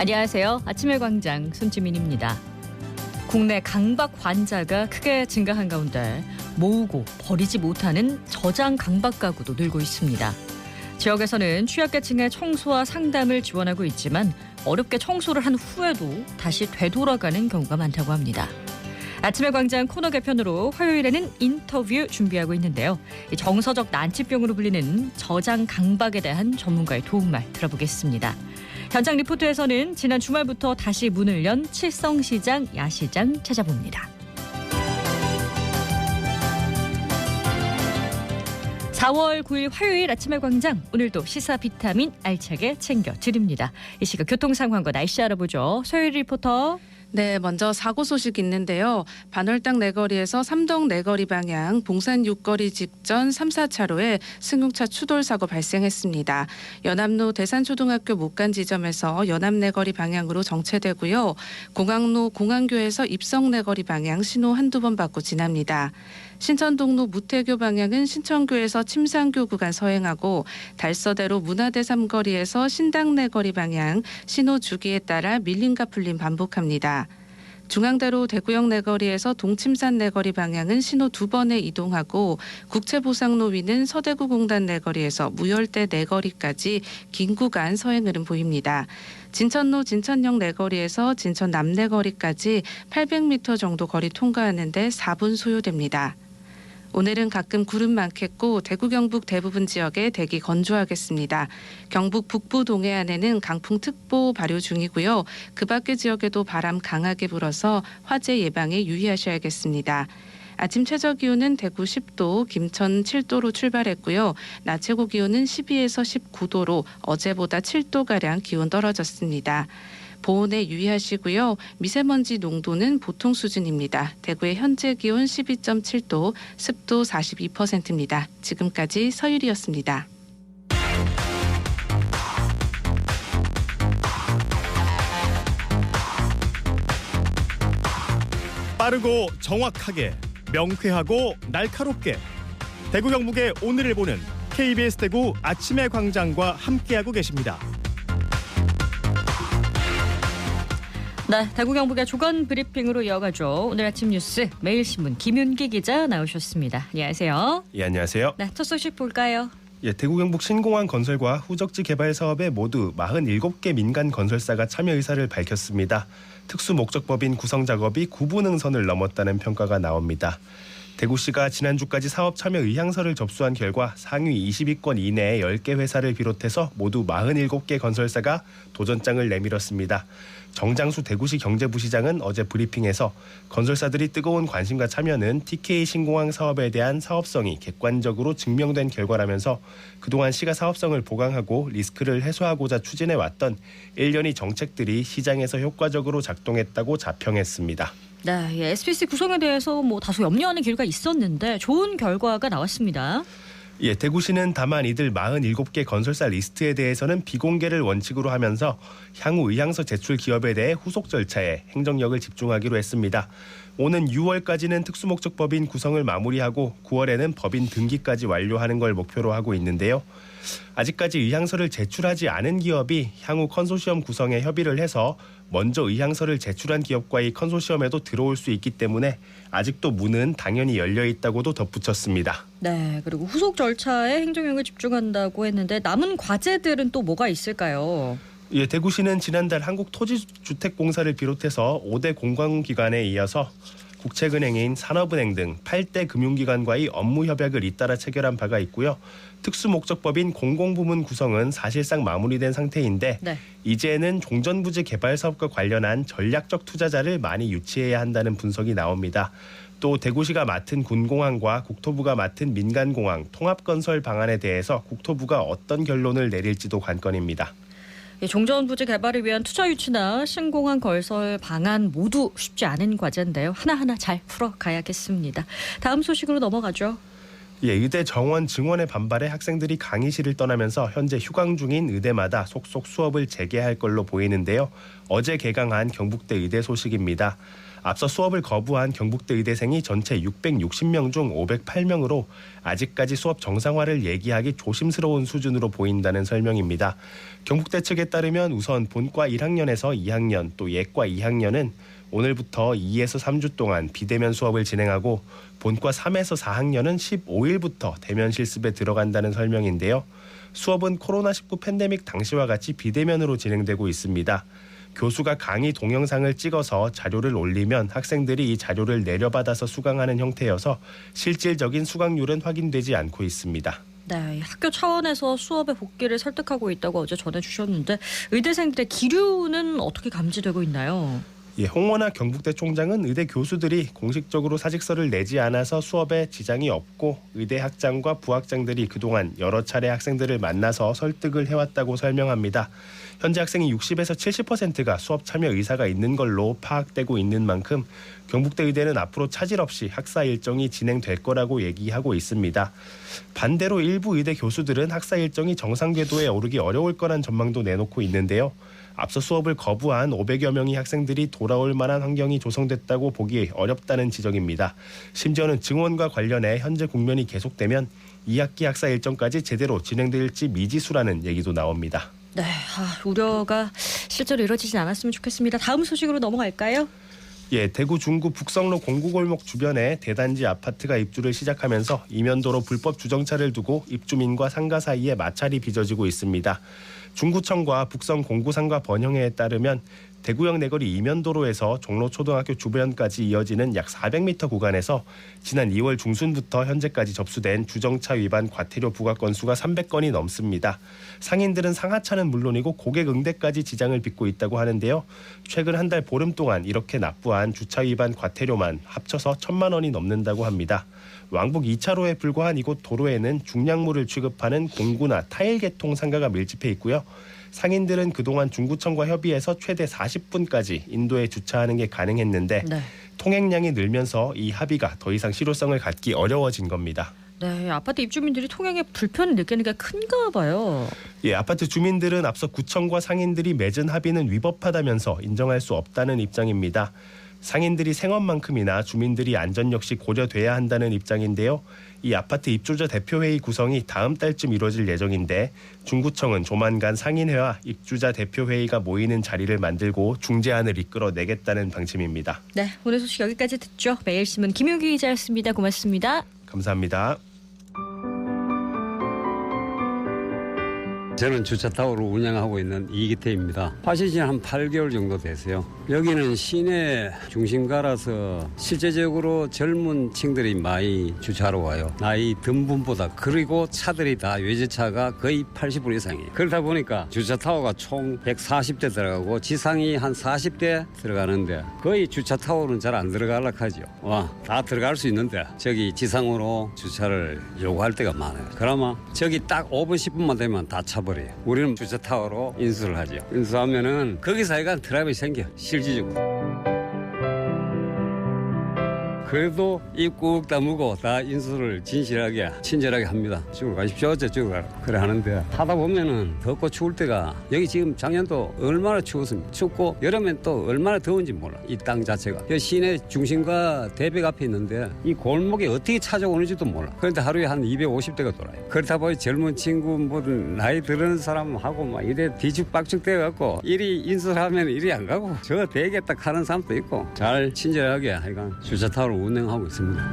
안녕하세요. 아침의 광장 손지민입니다. 국내 강박 환자가 크게 증가한 가운데 모으고 버리지 못하는 저장 강박 가구도 늘고 있습니다. 지역에서는 취약계층의 청소와 상담을 지원하고 있지만 어렵게 청소를 한 후에도 다시 되돌아가는 경우가 많다고 합니다. 아침의 광장 코너 개편으로 화요일에는 인터뷰 준비하고 있는데요. 정서적 난치병으로 불리는 저장 강박에 대한 전문가의 도움말 들어보겠습니다. 현장 리포트에서는 지난 주말부터 다시 문을 연 칠성시장 야시장 찾아봅니다. 4월 9일 화요일 아침의 광장, 오늘도 시사 비타민 알차게 챙겨드립니다. 이 시각 교통 상황과 날씨 알아보죠. 소율 리포터. 네, 먼저 사고 소식 있는데요. 반월당 내거리에서 삼동 내거리 방향 봉산 6거리 직전 3, 4차로에 승용차 추돌 사고 발생했습니다. 연암로 대산초등학교 못 간 지점에서 연암 내거리 방향으로 정체되고요. 공항로 공항교에서 입성 내거리 방향 신호 한두 번 받고 지납니다. 신천동로 무태교 방향은 신천교에서 침상교 구간 서행하고 달서대로 문화대 삼거리에서 신당 내거리 방향 신호 주기에 따라 밀림과 풀림 반복합니다. 중앙대로 대구역 내거리에서 동침산 내거리 방향은 신호 2번에 이동하고 국채보상로 위는 서대구 공단 내거리에서 무열대 내거리까지 긴 구간 서행 흐름 보입니다. 진천로 진천역 내거리에서 진천 남내거리까지 800m 정도 거리 통과하는데 4분 소요됩니다. 오늘은 가끔 구름 많겠고 대구 경북 대부분 지역에 대기 건조하겠습니다. 경북 북부 동해안에는 강풍특보 발효 중이고요. 그 밖의 지역에도 바람 강하게 불어서 화재 예방에 유의하셔야겠습니다. 아침 최저 기온은 대구 10도, 김천 7도로 출발했고요. 낮 최고 기온은 12에서 19도로 어제보다 7도가량 기온 떨어졌습니다. 보온에 유의하시고요. 미세먼지 농도는 보통 수준입니다. 대구의 현재 기온 12.7도, 습도 42%입니다. 지금까지 서율이었습니다. 빠르고 정확하게, 명쾌하고 날카롭게 대구 경북의 오늘을 보는 KBS 대구 아침의 광장과 함께하고 계십니다. 네, 대구 경북의 조간 브리핑으로 이어가죠. 오늘 아침 뉴스 매일신문 김윤기 기자 나오셨습니다. 안녕하세요. 예, 안녕하세요. 네, 첫 소식 볼까요? 예, 대구 경북 신공항 건설과 후적지 개발 사업에 모두 47개 민간 건설사가 참여 의사를 밝혔습니다. 특수 목적법인 구성 작업이 구분응선을 넘었다는 평가가 나옵니다. 대구시가 지난주까지 사업 참여 의향서를 접수한 결과 상위 20위권 이내의 10개 회사를 비롯해서 모두 47개 건설사가 도전장을 내밀었습니다. 정장수 대구시 경제부시장은 어제 브리핑에서 건설사들이 뜨거운 관심과 참여는 TK 신공항 사업에 대한 사업성이 객관적으로 증명된 결과라면서 그동안 시가 사업성을 보강하고 리스크를 해소하고자 추진해왔던 일련의 정책들이 시장에서 효과적으로 작동했다고 자평했습니다. 네, SPC 구성에 대해서 다소 염려하는 길가 있었는데 좋은 결과가 나왔습니다. 예, 대구시는 다만 이들 47개 건설사 리스트에 대해서는 비공개를 원칙으로 하면서 향후 의향서 제출 기업에 대해 후속 절차에 행정력을 집중하기로 했습니다. 오는 6월까지는 특수목적법인 구성을 마무리하고 9월에는 법인 등기까지 완료하는 걸 목표로 하고 있는데요. 아직까지 의향서를 제출하지 않은 기업이 향후 컨소시엄 구성에 협의를 해서 먼저 의향서를 제출한 기업과의 컨소시엄에도 들어올 수 있기 때문에 아직도 문은 당연히 열려 있다고도 덧붙였습니다. 네, 그리고 후속 절차에 행정력을 집중한다고 했는데 남은 과제들은 또 뭐가 있을까요? 예, 대구시는 지난달 한국토지주택공사를 비롯해서 5대 공공기관에 이어서 국책은행인 산업은행 등 8대 금융기관과의 업무 협약을 잇따라 체결한 바가 있고요. 특수목적법인 공공부문 구성은 사실상 마무리된 상태인데 네. 이제는 종전부지 개발 사업과 관련한 전략적 투자자를 많이 유치해야 한다는 분석이 나옵니다. 또 대구시가 맡은 군공항과 국토부가 맡은 민간공항 통합건설 방안에 대해서 국토부가 어떤 결론을 내릴지도 관건입니다. 종전부지 개발을 위한 투자 유치나 신공항 건설 방안 모두 쉽지 않은 과제인데요. 하나하나 잘 풀어가야겠습니다. 다음 소식으로 넘어가죠. 예, 의대 정원 증원에 반발해 학생들이 강의실을 떠나면서 현재 휴강 중인 의대마다 속속 수업을 재개할 걸로 보이는데요. 어제 개강한 경북대 의대 소식입니다. 앞서 수업을 거부한 경북대 의대생이 전체 660명 중 508명으로 아직까지 수업 정상화를 얘기하기 조심스러운 수준으로 보인다는 설명입니다. 경북대 측에 따르면 우선 본과 1학년에서 2학년 또 예과 2학년은 오늘부터 2에서 3주 동안 비대면 수업을 진행하고 본과 3에서 4학년은 15일부터 대면 실습에 들어간다는 설명인데요. 수업은 코로나19 팬데믹 당시와 같이 비대면으로 진행되고 있습니다. 교수가 강의 동영상을 찍어서 자료를 올리면 학생들이 이 자료를 내려받아서 수강하는 형태여서 실질적인 수강률은 확인되지 않고 있습니다. 네, 학교 차원에서 수업에 복귀를 설득하고 있다고 어제 전해주셨는데 의대생들의 기류는 어떻게 감지되고 있나요? 홍원하 경북대 총장은 의대 교수들이 공식적으로 사직서를 내지 않아서 수업에 지장이 없고 의대 학장과 부학장들이 그동안 여러 차례 학생들을 만나서 설득을 해왔다고 설명합니다. 현재 학생이 60에서 70%가 수업 참여 의사가 있는 걸로 파악되고 있는 만큼 경북대 의대는 앞으로 차질 없이 학사 일정이 진행될 거라고 얘기하고 있습니다. 반대로 일부 의대 교수들은 학사 일정이 정상 궤도에 오르기 어려울 거란 전망도 내놓고 있는데요. 앞서 수업을 거부한 500여 명의 학생들이 돌아올 만한 환경이 조성됐다고 보기 어렵다는 지적입니다. 심지어는 증원과 관련해 현재 국면이 계속되면 2학기 학사 일정까지 제대로 진행될지 미지수라는 얘기도 나옵니다. 네, 우려가 실제로 이루어지진 않았으면 좋겠습니다. 다음 소식으로 넘어갈까요? 대구 중구 북성로 공구골목 주변에 대단지 아파트가 입주를 시작하면서 이면도로 불법 주정차를 두고 입주민과 상가 사이에 마찰이 빚어지고 있습니다. 중구청과 북성 공구상가 번영회에 따르면 대구역 내거리 이면도로에서 종로초등학교 주변까지 이어지는 약 400m 구간에서 지난 2월 중순부터 현재까지 접수된 주정차 위반 과태료 부과 건수가 300건이 넘습니다. 상인들은 상하차는 물론이고 고객 응대까지 지장을 빚고 있다고 하는데요. 최근 한 달 보름 동안 이렇게 납부한 주차 위반 과태료만 합쳐서 1,000만 원이 넘는다고 합니다. 왕복 2차로에 불과한 이곳 도로에는 중량물을 취급하는 공구나 타일 개통 상가가 밀집해 있고요. 상인들은 그동안 중구청과 협의해서 최대 40분까지 인도에 주차하는 게 가능했는데 통행량이 늘면서 이 합의가 더 이상 실효성을 갖기 어려워진 겁니다. 네, 아파트 입주민들이 통행에 불편을 느끼는 게 큰가 봐요. 아파트 주민들은 앞서 구청과 상인들이 맺은 합의는 위법하다면서 인정할 수 없다는 입장입니다. 상인들이 생업만큼이나 주민들이 안전 역시 고려돼야 한다는 입장인데요. 이 아파트 입주자 대표회의 구성이 다음 달쯤 이루어질 예정인데 중구청은 조만간 상인회와 입주자 대표회의가 모이는 자리를 만들고 중재안을 이끌어내겠다는 방침입니다. 네, 오늘 소식 여기까지 듣죠. 매일신문 김용기 기자였습니다. 고맙습니다. 감사합니다. 저는 주차타워를 운영하고 있는 이기태입니다. 하신 지 한 8개월 정도 되세요. 여기는 시내 중심가라서 실제적으로 젊은 층들이 많이 주차하러 와요. 나이 든 분보다. 그리고 차들이 다 외제차가 거의 80% 이상이에요. 그러다 보니까 주차타워가 총 140대 들어가고 지상이 한 40대 들어가는데 거의 주차타워는 잘 안 들어가려고 하죠. 다 들어갈 수 있는데 저기 지상으로 주차를 요구할 때가 많아요. 그러면 저기 딱 5분 10분만 되면 다 차버려요. 우리는 주차타워로 인수를 하죠. 인수하면은 거기서 약간 트러블이 생겨. 실질적으로. 그래도 입 꾹 다물고 다 인수를 진실하게 친절하게 합니다. 저쪽으로 가십시오. 저쪽으로 가라. 그래 하는데 하다 보면은 덥고 추울 때가 여기 지금 작년도 얼마나 추웠습니까? 춥고 여름엔 또 얼마나 더운지 몰라. 이 땅 자체가. 여기 시내 중심과 대벽 앞에 있는데 이 골목에 어떻게 찾아오는지도 몰라. 그런데 하루에 한 250대가 돌아요. 그렇다 보니 젊은 친구 뭐든 나이 들은 사람하고 막 이래 뒤죽박죽 돼갖고 이리 인수를 하면 이리 안 가고 저 되겠다 하는 사람도 있고 잘 친절하게 하여간 주차타워를 운행하고 있습니다.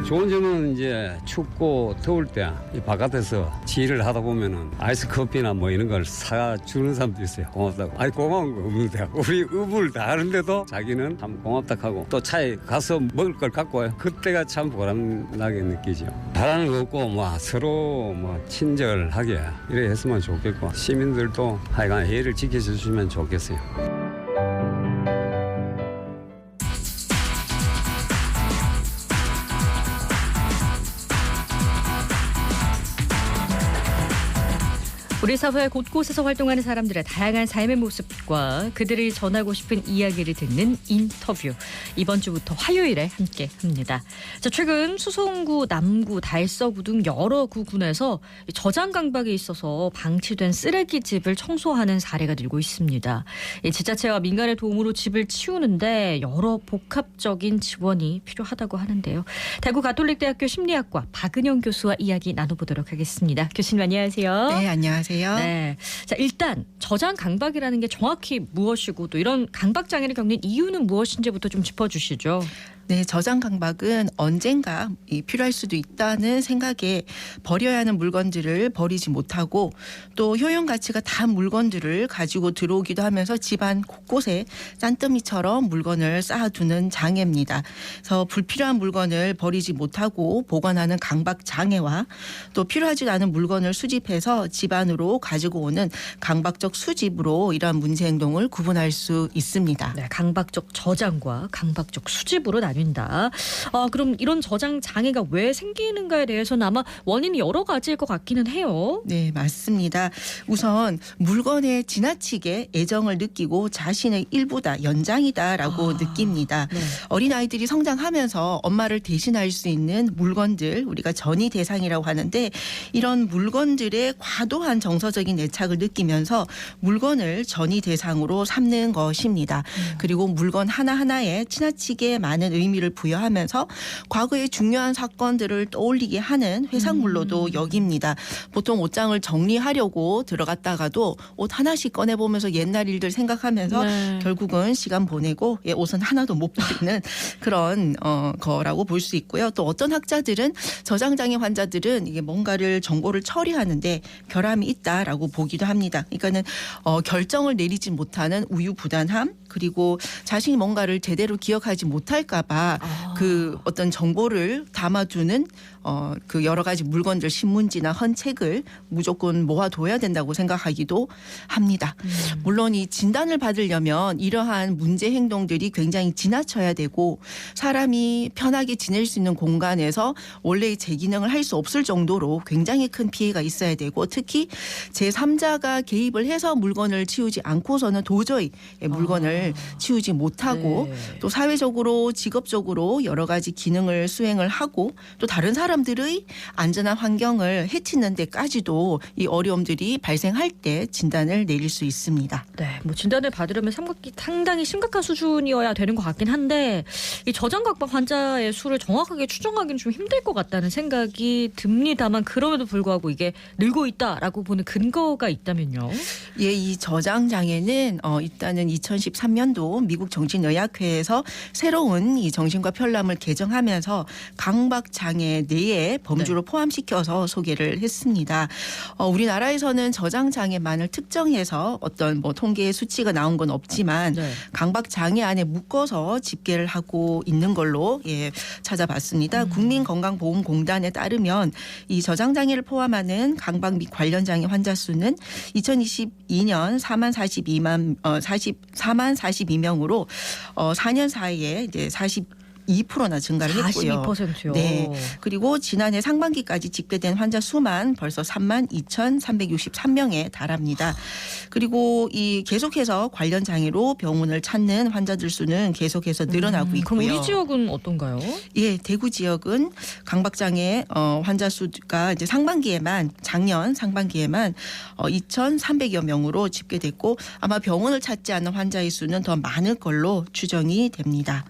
좋은 점은 이제 춥고 더울 때 바깥에서 지휘를 하다 보면은 아이스 커피나 뭐 이런 걸 사주는 사람도 있어요. 고맙다고. 아니 고마운 거 없는데 우리 의무를 다 하는데도 자기는 참 고맙다 하고 또 차에 가서 먹을 걸 갖고 와요. 그때가 참 보람나게 느끼죠. 바라는 거 없고 뭐 서로 뭐 친절하게 이래 했으면 좋겠고 시민들도 하여간 예의를 지켜주시면 좋겠어요. 우리 사회 곳곳에서 활동하는 사람들의 다양한 삶의 모습과 그들이 전하고 싶은 이야기를 듣는 인터뷰. 이번 주부터 화요일에 함께합니다. 자, 최근 수성구, 남구, 달서구 등 여러 구군에서 저장 강박이 있어서 방치된 쓰레기집을 청소하는 사례가 늘고 있습니다. 지자체와 민간의 도움으로 집을 치우는데 여러 복합적인 지원이 필요하다고 하는데요. 대구 가톨릭대학교 심리학과 박은영 교수와 이야기 나눠보도록 하겠습니다. 교수님 안녕하세요. 네, 안녕하세요. 네. 자, 일단 저장 강박이라는 게 정확히 무엇이고 또 이런 강박 장애를 겪는 이유는 무엇인지부터 좀 짚어주시죠. 네, 저장 강박은 언젠가 필요할 수도 있다는 생각에 버려야 하는 물건들을 버리지 못하고 또 효용 가치가 단 물건들을 가지고 들어오기도 하면서 집안 곳곳에 짠더미처럼 물건을 쌓아두는 장애입니다. 그래서 불필요한 물건을 버리지 못하고 보관하는 강박 장애와 또 필요하지 않은 물건을 수집해서 집 안으로 가지고 오는 강박적 수집으로 이러한 문제 행동을 구분할 수 있습니다. 네, 강박적 저장과 강박적 수집으로 나뉜다. 그럼 이런 저장 장애가 왜 생기는가에 대해서는 아마 원인이 여러 가지일 것 같기는 해요. 네, 맞습니다. 우선 물건에 지나치게 애정을 느끼고 자신의 일부다, 연장이다라고 느낍니다. 네. 어린아이들이 성장하면서 엄마를 대신할 수 있는 물건들, 우리가 전이 대상이라고 하는데 이런 물건들의 과도한 정서적인 애착을 느끼면서 물건을 전이 대상으로 삼는 것입니다. 그리고 물건 하나하나에 지나치게 많은 의미를 부여하면서 과거의 중요한 사건들을 떠올리게 하는 회상물로도 여깁니다. 보통 옷장을 정리하려고 들어갔다가도 옷 하나씩 꺼내보면서 옛날 일들 생각하면서 네. 결국은 시간 보내고 옷은 하나도 못 버리는 그런 거라고 볼 수 있고요. 또 어떤 학자들은 저장장애 환자들은 이게 뭔가를 정보를 처리하는데 결함이 있다라고 보기도 합니다. 그러니까는 결정을 내리지 못하는 우유부단함 그리고 자신이 뭔가를 제대로 기억하지 못할까 봐 그 어떤 정보를 담아두는 그 여러 가지 물건들 신문지나 헌 책을 무조건 모아둬야 된다고 생각하기도 합니다. 물론 이 진단을 받으려면 이러한 문제 행동들이 굉장히 지나쳐야 되고 사람이 편하게 지낼 수 있는 공간에서 원래의 제 기능을 할 수 없을 정도로 굉장히 큰 피해가 있어야 되고 특히 제3자가 개입을 해서 물건을 치우지 않고서는 도저히 물건을 치우지 못하고 네. 또 사회적으로 직업적으로 여러 가지 기능을 수행을 하고 또 다른 사람들의 안전한 환경을 해치는 데까지도 이 어려움들이 발생할 때 진단을 내릴 수 있습니다. 네, 뭐 진단을 받으려면 상당히 심각한 수준이어야 되는 것 같긴 한데 이 저장 강박 환자의 수를 정확하게 추정하기는 좀 힘들 것 같다는 생각이 듭니다만 그럼에도 불구하고 이게 늘고 있다라고 보는 근거가 있다면요? 예, 이 저장 장애는 일단은 2013년도 미국 정신의학회에서 새로운 이 정신과 편람을 개정하면서 강박 장애 내에 범주로 포함시켜서 소개를 했습니다. 우리나라에서는 저장 장애만을 특정해서 어떤 뭐 통계의 수치가 나온 건 없지만 네. 강박 장애 안에 묶어서 집계를 하고 있는 걸로 찾아봤습니다. 국민건강보험공단에 따르면 이 저장 장애를 포함하는 강박 및 관련 장애 환자 수는 2022년 4만 42명으로 4년 사이에 이제 2%나 증가를 했고요. 42%요. 네. 그리고 지난해 상반기까지 집계된 환자 수만 벌써 32,363명에 달합니다. 그리고 이 계속해서 관련 장애로 병원을 찾는 환자들 수는 계속해서 늘어나고 있고요. 그럼 우리 지역은 어떤가요? 예, 대구 지역은 강박장애 환자 수가 이제 작년 상반기에만 2,300여 명으로 집계됐고 아마 병원을 찾지 않는 환자의 수는 더 많을 걸로 추정이 됩니다.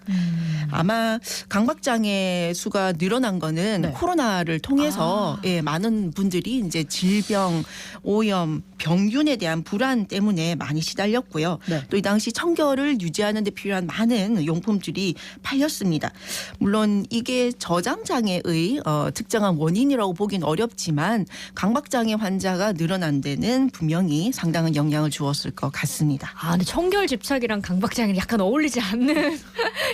아마 강박장애 수가 늘어난 거는 네. 코로나를 통해서 많은 분들이 이제 질병, 오염, 병균에 대한 불안 때문에 많이 시달렸고요. 네. 또 이 당시 청결을 유지하는 데 필요한 많은 용품들이 팔렸습니다. 물론 이게 저장장애의 특정한 원인이라고 보긴 어렵지만 강박장애 환자가 늘어난 데는 분명히 상당한 영향을 주었을 것 같습니다. 근데 청결 집착이랑 강박 장애는 약간 어울리지 않는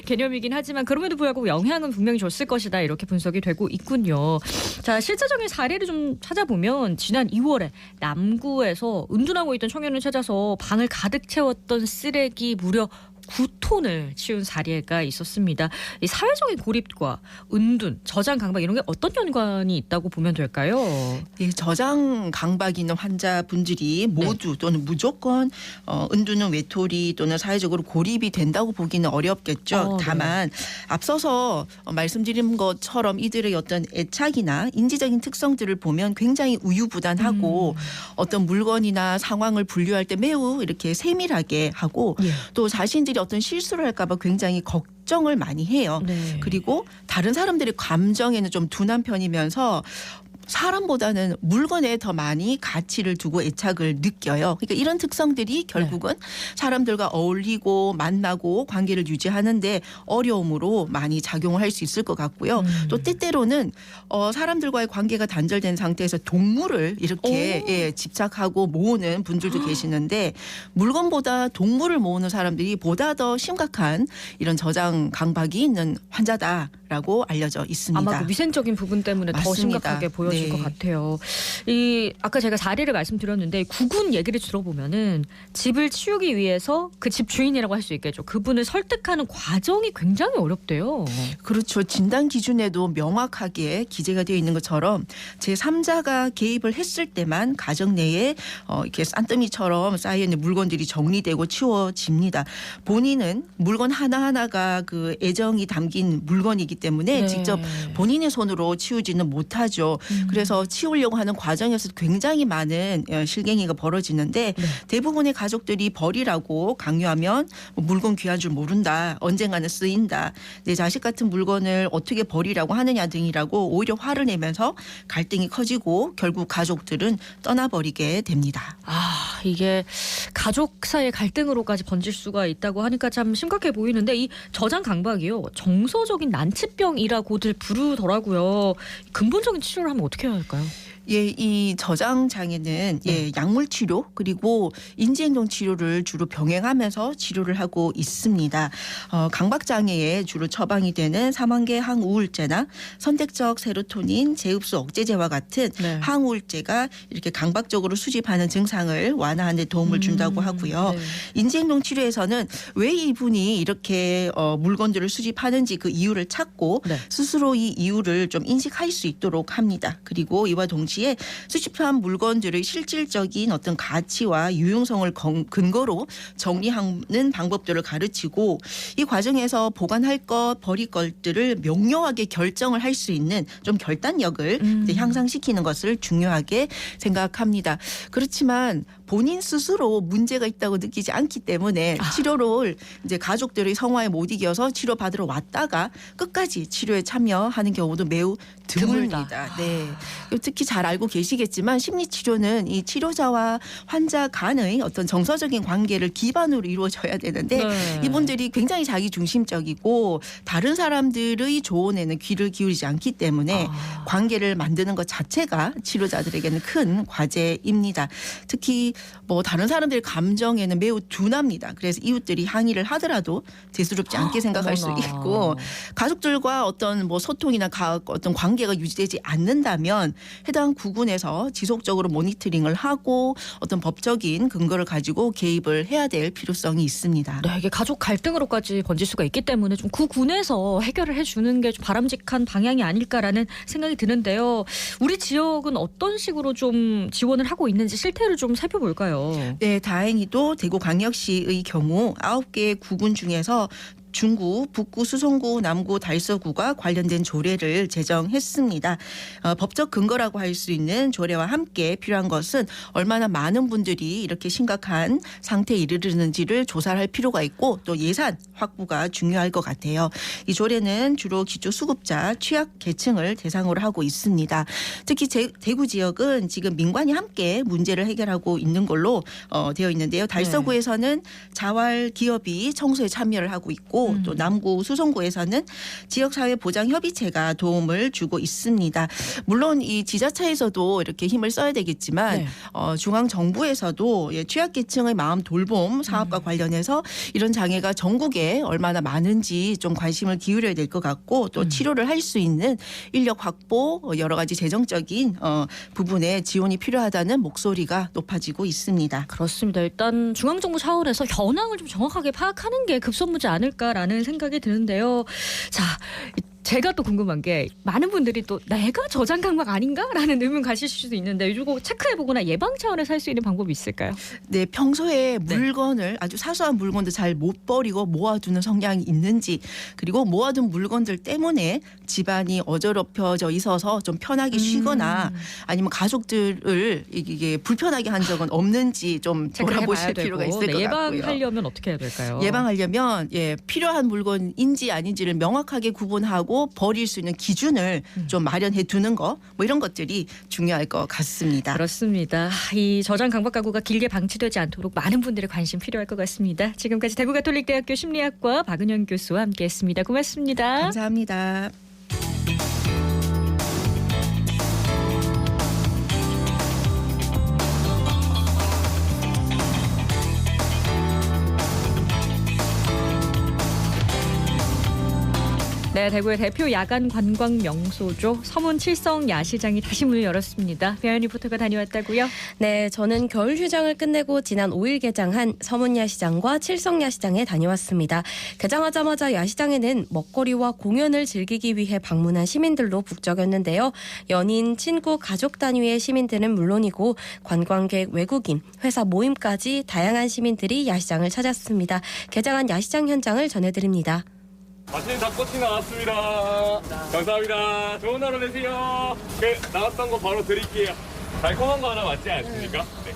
개념이긴 하지만 그럼에도 불구하고 영향은 분명히 줬을 것이다 이렇게 분석이 되고 있군요. 자, 실제적인 사례를 좀 찾아보면 지난 2월에 남구에서 운전하고 있던 청년을 찾아서 방을 가득 채웠던 쓰레기 무려 9톤을 치운 사례가 있었습니다. 이 사회적인 고립과 은둔, 저장 강박 이런 게 어떤 연관이 있다고 보면 될까요? 예, 저장 강박이 있는 환자분들이 모두 또는 무조건 은둔은 외톨이 또는 사회적으로 고립이 된다고 보기는 어렵겠죠. 네. 다만 앞서서 말씀드린 것처럼 이들의 어떤 애착이나 인지적인 특성들을 보면 굉장히 우유부단하고 어떤 물건이나 상황을 분류할 때 매우 이렇게 세밀하게 하고 예. 또 자신들이 어떤 실수를 할까 봐 굉장히 걱정을 많이 해요. 네. 그리고 다른 사람들의 감정에는 좀 둔한 편이면서 사람보다는 물건에 더 많이 가치를 두고 애착을 느껴요. 그러니까 이런 특성들이 결국은 사람들과 어울리고 만나고 관계를 유지하는데 어려움으로 많이 작용을 할 수 있을 것 같고요. 또 때때로는 사람들과의 관계가 단절된 상태에서 동물을 이렇게 집착하고 모으는 분들도 계시는데 물건보다 동물을 모으는 사람들이 보다 더 심각한 이런 저장 강박이 있는 환자다라고 알려져 있습니다. 아마 그 위생적인 부분 때문에 더 맞습니다. 심각하게 보여질 네. 것 같아요. 이 아까 제가 사례를 말씀드렸는데 구군 얘기를 들어보면은 집을 치우기 위해서 그 집 주인이라고 할 수 있겠죠. 그분을 설득하는 과정이 굉장히 어렵대요. 그렇죠. 진단 기준에도 명확하게 기재가 되어 있는 것처럼 제3자가 개입을 했을 때만 가정 내에 이렇게 싼더미처럼 쌓여있는 물건들이 정리되고 치워집니다. 본인은 물건 하나하나가 그 애정이 담긴 물건이기 때문에 네. 직접 본인의 손으로 치우지는 못하죠. 그래서 치우려고 하는 과정에서 굉장히 많은 실갱이가 벌어지는데 대부분의 가족들이 버리라고 강요하면 물건 귀한 줄 모른다. 언젠가는 쓰인다. 내 자식 같은 물건을 어떻게 버리라고 하느냐 등이라고 오히려 화를 내면서 갈등이 커지고 결국 가족들은 떠나버리게 됩니다. 아, 이게 가족 사이의 갈등으로까지 번질 수가 있다고 하니까 참 심각해 보이는데 이 저장 강박이요. 정서적인 난치병이라고들 부르더라고요. 근본적인 치료를 하면 어떻게 해야 할까요? 예, 이 저장 장애는 약물 치료 그리고 인지행동 치료를 주로 병행하면서 치료를 하고 있습니다. 강박 장애에 주로 처방이 되는 사망계 항우울제나 선택적 세로토닌 재흡수 억제제와 같은 항우울제가 이렇게 강박적으로 수집하는 증상을 완화하는 데 도움을 준다고 하고요. 인지행동 치료에서는 왜 이분이 이렇게 물건들을 수집하는지 그 이유를 찾고 스스로 이 이유를 좀 인식할 수 있도록 합니다. 그리고 이와 동시에 수집한 물건들의 실질적인 어떤 가치와 유용성을 근거로 정리하는 방법들을 가르치고 이 과정에서 보관할 것, 버릴 것들을 명료하게 결정을 할 수 있는 좀 결단력을 이제 향상시키는 것을 중요하게 생각합니다. 그렇지만 본인 스스로 문제가 있다고 느끼지 않기 때문에 치료를 이제 가족들의 성화에 못 이겨서 치료받으러 왔다가 끝까지 치료에 참여하는 경우도 매우 드물다. 네. 특히 잘 알고 계시겠지만 심리치료는 이 치료자와 환자 간의 어떤 정서적인 관계를 기반으로 이루어져야 되는데 이분들이 굉장히 자기 중심적이고 다른 사람들의 조언에는 귀를 기울이지 않기 때문에 관계를 만드는 것 자체가 치료자들에게는 큰 과제입니다. 특히 뭐 다른 사람들의 감정에는 매우 둔합니다. 그래서 이웃들이 항의를 하더라도 대수롭지 않게 생각할 수 있고 가족들과 어떤 뭐 소통이나 어떤 관계가 유지되지 않는다면 해당 구군에서 지속적으로 모니터링을 하고 어떤 법적인 근거를 가지고 개입을 해야 될 필요성이 있습니다. 네, 이게 가족 갈등으로까지 번질 수가 있기 때문에 좀 구군에서 해결을 해주는 게 좀 바람직한 방향이 아닐까라는 생각이 드는데요. 우리 지역은 어떤 식으로 좀 지원을 하고 있는지 실태를 좀 살펴볼까요? 네, 다행히도 대구광역시의 경우 9개의 구군 중에서 중구, 북구, 수성구, 남구, 달서구가 관련된 조례를 제정했습니다. 법적 근거라고 할 수 있는 조례와 함께 필요한 것은 얼마나 많은 분들이 이렇게 심각한 상태에 이르르는지를 조사할 필요가 있고 또 예산 확보가 중요할 것 같아요. 이 조례는 주로 기초수급자, 취약 계층을 대상으로 하고 있습니다. 특히 대구 지역은 지금 민관이 함께 문제를 해결하고 있는 걸로 되어 있는데요. 달서구에서는 자활 기업이 청소에 참여를 하고 있고 있고 또 남구 수성구에서는 지역사회보장협의체가 도움을 주고 있습니다. 물론 이 지자체에서도 이렇게 힘을 써야 되겠지만 네. 중앙정부에서도 취약계층의 마음 돌봄 사업과 관련해서 이런 장애가 전국에 얼마나 많은지 좀 관심을 기울여야 될 것 같고 또 치료를 할 수 있는 인력 확보 여러 가지 재정적인 부분에 지원이 필요하다는 목소리가 높아지고 있습니다. 그렇습니다. 일단 중앙정부 차원에서 현황을 좀 정확하게 파악하는 게 급선무지 않을까라는 생각이 드는데요. 자, 제가 또 궁금한 게 많은 분들이 또 내가 저장 강박 아닌가라는 의문 가실 수도 있는데 이거 체크해보거나 예방 차원에서 할 수 있는 방법이 있을까요? 네, 평소에 물건을 아주 사소한 물건도 잘 못 버리고 모아두는 성향이 있는지 그리고 모아둔 물건들 때문에 집안이 어지럽혀져 있어서 좀 편하게 쉬거나 아니면 가족들을 이게 불편하게 한 적은 없는지 좀 돌아보실 필요가 있을 것 같고요. 예방하려면 어떻게 해야 될까요? 예방하려면 필요한 물건인지 아닌지를 명확하게 구분하고 버릴 수 있는 기준을 좀 마련해 두는 거 뭐 이런 것들이 중요할 것 같습니다. 그렇습니다. 이 저장 강박 가구가 길게 방치되지 않도록 많은 분들의 관심 필요할 것 같습니다. 지금까지 대구가톨릭대학교 심리학과 박은영 교수와 함께했습니다. 고맙습니다. 감사합니다. 네, 대구의 대표 야간 관광 명소죠. 서문 칠성 야시장이 다시 문을 열었습니다. 배현 리포터가 다녀왔다고요? 네, 저는 겨울 휴장을 끝내고 지난 5일 개장한 서문야시장과 칠성야시장에 다녀왔습니다. 개장하자마자 야시장에는 먹거리와 공연을 즐기기 위해 방문한 시민들로 북적였는데요. 연인, 친구, 가족 단위의 시민들은 물론이고 관광객, 외국인, 회사 모임까지 다양한 시민들이 야시장을 찾았습니다. 개장한 야시장 현장을 전해드립니다. 맛있는 닭꼬치 나왔습니다. 감사합니다. 좋은 하루 되세요. 나왔던 거 바로 드릴게요. 달콤한 거 하나 맞지 않습니까? 네.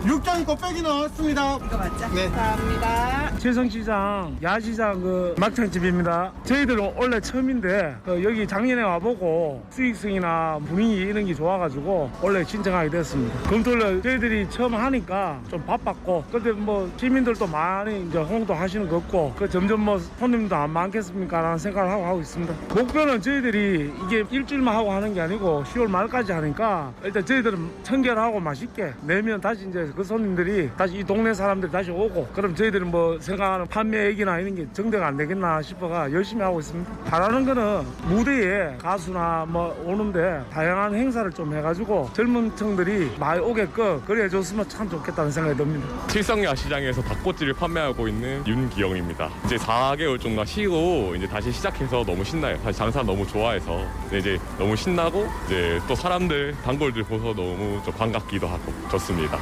육전 곱빼기 나왔습니다. 이거 맞죠? 네. 감사합니다. 칠성시장 야시장 막창집입니다. 저희들은 원래 처음인데 여기 작년에 와보고 수익성이나 분위기 이런 게 좋아가지고 원래 신청하게 됐습니다. 검토를 저희들이 처음 하니까 좀 바빴고 근데 뭐 시민들도 많이 이제 홍도 하시는 것 같고 점점 뭐 손님도 안 많겠습니까? 라는 생각을 하고 있습니다. 목표는 저희들이 이게 일주일만 하고 하는 게 아니고 10월 말까지 하니까 일단 저희들은 청결하고 맛있게 내면 다시 이제 그 손님들이 다시 이 동네 사람들이 다시 오고 그럼 저희들은 뭐 생각하는 판매액이나 이런 게 정대가 안 되겠나 싶어가 열심히 하고 있습니다. 바라는 거는 무대에 가수나 뭐 오는데 다양한 행사를 좀 해가지고 젊은 층들이 많이 오게끔 그래 줬으면 참 좋겠다는 생각이 듭니다. 칠성야시장에서 닭꼬치를 판매하고 있는 윤기영입니다. 이제 4개월 정도 쉬고 이제 다시 시작해서 너무 신나요. 다시 장사 너무 좋아해서 이제 너무 신나고 이제 또 사람들 단골들 보서 너무 좀 반갑기도 하고 좋습니다.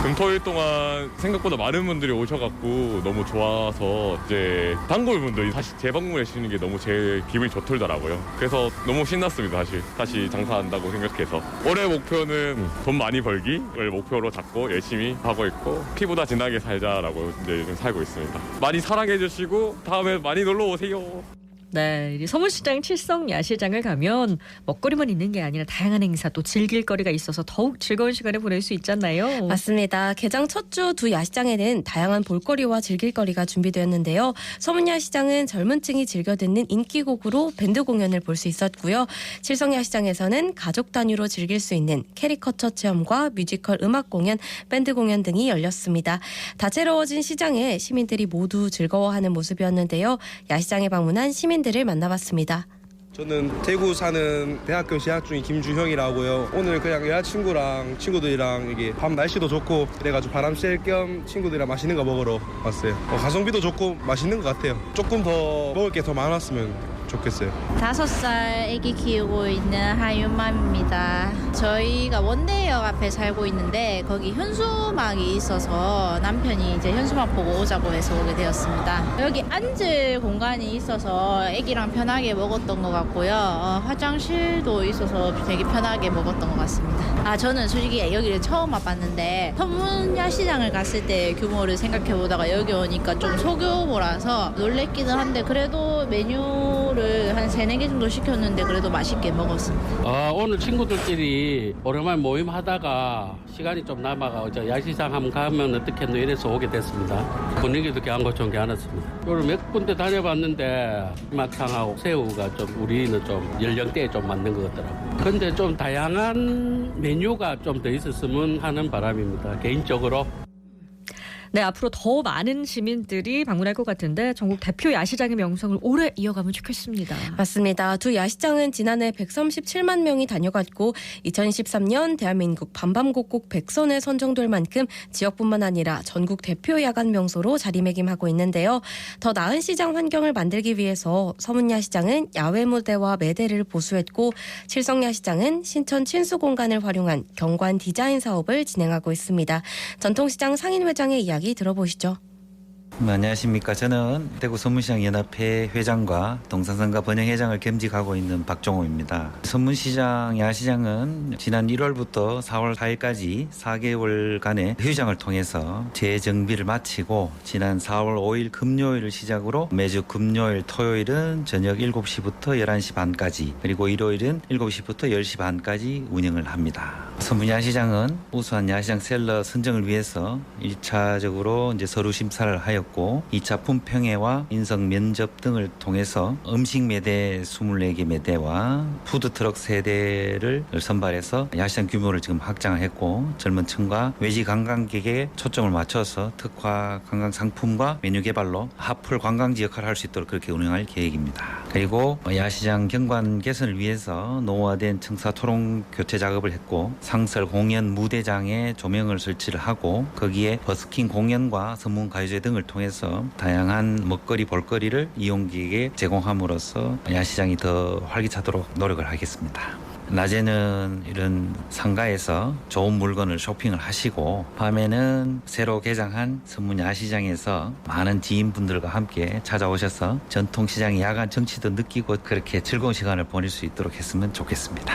금토일 동안 생각보다 많은 분들이 오셔갖고 너무 좋아서 이제 단골분들이 다시 재방문해 주시는 게 너무 제 기분이 좋더라고요. 그래서 너무 신났습니다. 다시 장사한다고 생각해서 올해 목표는 돈 많이 벌기를 목표로 잡고 열심히 하고 있고 피보다 진하게 살자라고 이제 요즘 살고 있습니다. 많이 사랑해 주시고 다음에 많이 놀러 오세요. 네, 이 서문시장 칠성 야시장을 가면 먹거리만 있는 게 아니라 다양한 행사 또 즐길 거리가 있어서 더욱 즐거운 시간을 보낼 수 있잖아요. 맞습니다. 개장 첫 주 두 야시장에는 다양한 볼거리와 즐길거리가 준비되었는데요. 서문야시장은 젊은 층이 즐겨 듣는 인기곡으로 밴드 공연을 볼 수 있었고요. 칠성야시장에서는 가족 단위로 즐길 수 있는 캐리커처 체험과 뮤지컬 음악 공연, 밴드 공연 등이 열렸습니다. 다채로워진 시장에 시민들이 모두 즐거워하는 모습이었는데요. 야시장에 방문한 시민들을 만나봤습니다. 저는 대구 사는 대학교 재학 중인 김주형이라고요. 오늘 그냥 여자친구랑 친구들이랑 이게 밤 날씨도 좋고 그래가지고 바람 쐴 겸 친구들이랑 맛있는 거 먹으러 왔어요. 가성비도 좋고 맛있는 것 같아요. 조금 더 먹을 게 더 많았으면 좋겠어요. 5살 아기 키우고 있는 하윤맘입니다. 저희가 원대역 앞에 살고 있는데 거기 현수막이 있어서 남편이 이제 현수막 보고 오자고 해서 오게 되었습니다. 여기 앉을 공간이 있어서 아기랑 편하게 먹었던 것 같고요. 화장실도 있어서 되게 편하게 먹었던 것 같습니다. 저는 솔직히 여기를 처음 와봤는데 서문야시장을 갔을 때 규모를 생각해보다가 여기 오니까 좀 소규모라서 놀랬기는 한데 그래도 메뉴를 야채를 한 3-4개 정도 시켰는데 그래도 맛있게 먹었습니다. 오늘 친구들끼리 오랜만에 모임하다가 시간이 좀 남아가 야시장 한번 가면 어떻겠노 이래서 오게 됐습니다. 분위기도 괜찮고 괜찮았습니다. 오늘 몇 군데 다녀봤는데 막창하고 새우가 좀 우리는 좀 연령대에 좀 맞는 것 같더라고요. 근데 좀 다양한 메뉴가 좀 더 있었으면 하는 바람입니다. 개인적으로. 네, 앞으로 더 많은 시민들이 방문할 것 같은데 전국 대표 야시장의 명성을 오래 이어가면 좋겠습니다. 맞습니다. 두 야시장은 지난해 137만 명이 다녀갔고 2023년 대한민국 반반곡곡 100선에 선정될 만큼 지역뿐만 아니라 전국 대표 야간 명소로 자리매김하고 있는데요. 더 나은 시장 환경을 만들기 위해서 서문야시장은 야외 무대와 매대를 보수했고 칠성야시장은 신천 친수공간을 활용한 경관 디자인 사업을 진행하고 있습니다. 전통시장 상인회장의 이야기 들어보시죠. 안녕하십니까. 저는 대구 서문시장 연합회 회장과 동산상가 번영회장을 겸직하고 있는 박종호입니다. 서문시장 야시장은 지난 1월부터 4월 4일까지 4개월간의 휴장을 통해서 재정비를 마치고 지난 4월 5일 금요일을 시작으로 매주 금요일, 토요일은 저녁 7시부터 11시 반까지 그리고 일요일은 7시부터 10시 반까지 운영을 합니다. 서문야시장은 우수한 야시장 셀러 선정을 위해서 1차적으로 이제 서류 심사를 하였고 2차 품평회와 인성 면접 등을 통해서 음식 매대 24개 매대와 푸드트럭 3대를 선발해서 야시장 규모를 지금 확장을 했고 젊은 층과 외지 관광객에 초점을 맞춰서 특화 관광 상품과 메뉴 개발로 하풀 관광지 역할을 할 수 있도록 그렇게 운영할 계획입니다. 그리고 야시장 경관 개선을 위해서 노후화된 층사 토론 교체 작업을 했고 상설 공연 무대장에 조명을 설치를 하고 거기에 버스킹 공연과 전문 가요제 등을 통해서 다양한 먹거리 볼거리를 이용객에게 제공함으로써 야시장이 더 활기차도록 노력을 하겠습니다. 낮에는 이런 상가에서 좋은 물건을 쇼핑을 하시고 밤에는 새로 개장한 서문 야시장에서 많은 지인분들과 함께 찾아오셔서 전통시장의 야간 정취도 느끼고 그렇게 즐거운 시간을 보낼 수 있도록 했으면 좋겠습니다.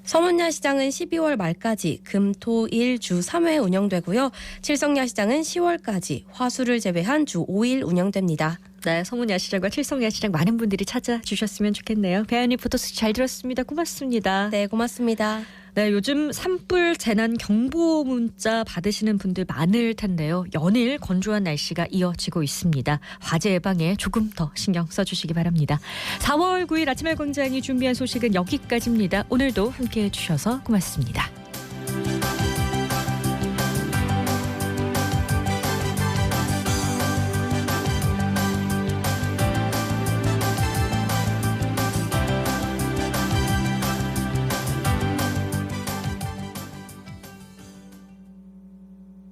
서문야시장은 12월 말까지 금, 토, 일 주 3회 운영되고요. 칠성야시장은 10월까지 화수를 제외한 주 5일 운영됩니다. 네, 서문야시장과 칠성야시장 많은 분들이 찾아주셨으면 좋겠네요. 배아연 리포터 잘 들었습니다. 고맙습니다. 네, 고맙습니다. 네, 요즘 산불 재난 경보 문자 받으시는 분들 많을 텐데요. 연일 건조한 날씨가 이어지고 있습니다. 화재 예방에 조금 더 신경 써주시기 바랍니다. 4월 9일 아침에 광장이 준비한 소식은 여기까지입니다. 오늘도 함께해 주셔서 고맙습니다.